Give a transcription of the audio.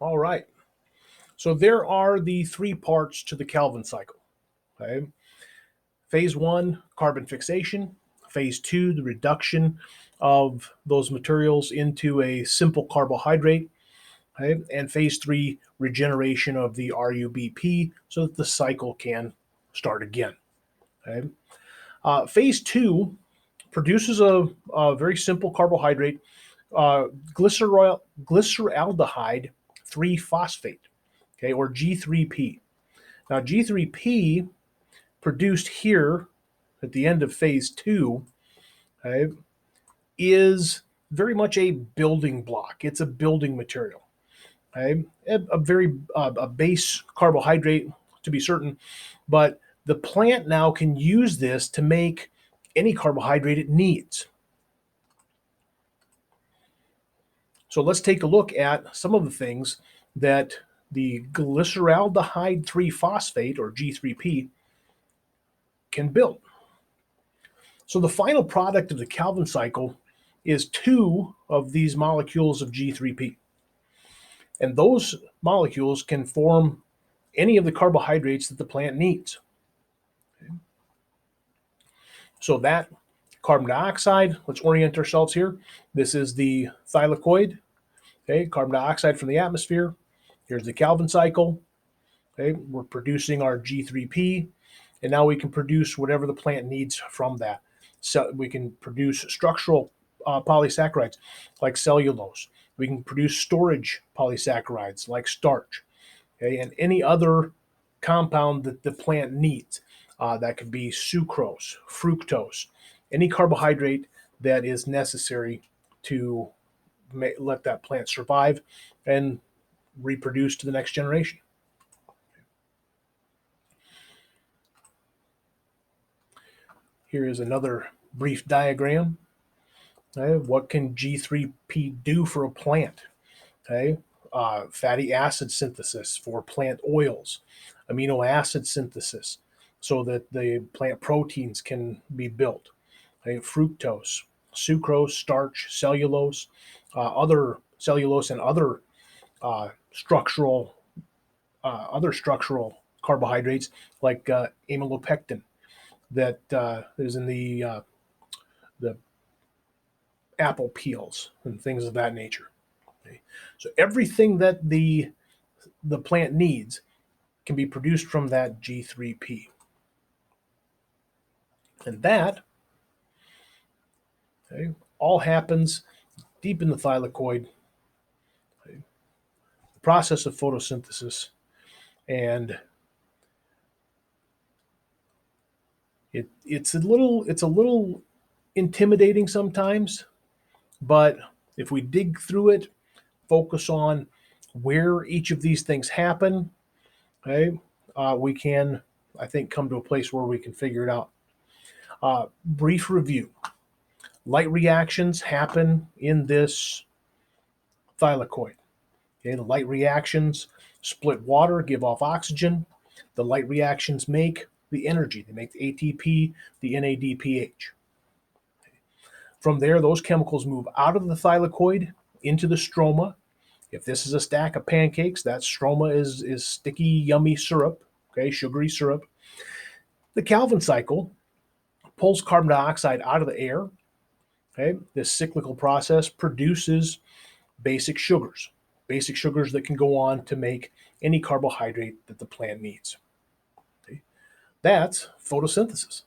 All right. So there are the three parts to the Calvin cycle. Okay. Phase one, carbon fixation. Phase two, the reduction of those materials into a simple carbohydrate. Okay. And phase three, regeneration of the RUBP so that the cycle can start again. Okay. Phase two produces a very simple carbohydrate, glyceraldehyde 3 phosphate, okay, or G3P. Now, G3P produced here at the end of phase two, okay, is very much a building block. It's a building material, okay, a very a base carbohydrate to be certain, but the plant now can use this to make any carbohydrate it needs. So let's take a look at some of the things that the glyceraldehyde 3 phosphate, or G3P, can build. So the final product of the Calvin cycle is two of these molecules of G3P. And those molecules can form any of the carbohydrates that the plant needs. So that carbon dioxide, let's orient ourselves here. This is the thylakoid, okay, carbon dioxide from the atmosphere. Here's the Calvin cycle. Okay, we're producing our G3P, and now we can produce whatever the plant needs from that. So we can produce structural polysaccharides like cellulose. We can produce storage polysaccharides like starch, okay, and any other compound that the plant needs. That could be sucrose, fructose, any carbohydrate that is necessary to let that plant survive and reproduce to the next generation. Here is another brief diagram. Okay, what can G3P do for a plant? Okay, fatty acid synthesis for plant oils, amino acid synthesis so that the plant proteins can be built. Okay, fructose, sucrose, starch, cellulose, other cellulose, and structural other structural carbohydrates like amylopectin that is in the apple peels and things of that nature. Okay. So everything that the plant needs can be produced from that G3P. And that, okay, all happens deep in the thylakoid, okay, the process of photosynthesis. And it's a little intimidating sometimes, but if we dig through it, focus on where each of these things happen, okay, we can, I think, come to a place where we can figure it out. Brief review. Light reactions happen in this thylakoid. Okay, the light reactions split water, give off oxygen. The light reactions make the energy. They make the ATP, the NADPH. From there, those chemicals move out of the thylakoid into the stroma. If this is a stack of pancakes, that stroma is sticky, yummy syrup, okay, sugary syrup. The Calvin cycle pulls carbon dioxide out of the air. Okay, this cyclical process produces basic sugars that can go on to make any carbohydrate that the plant needs. Okay. That's photosynthesis.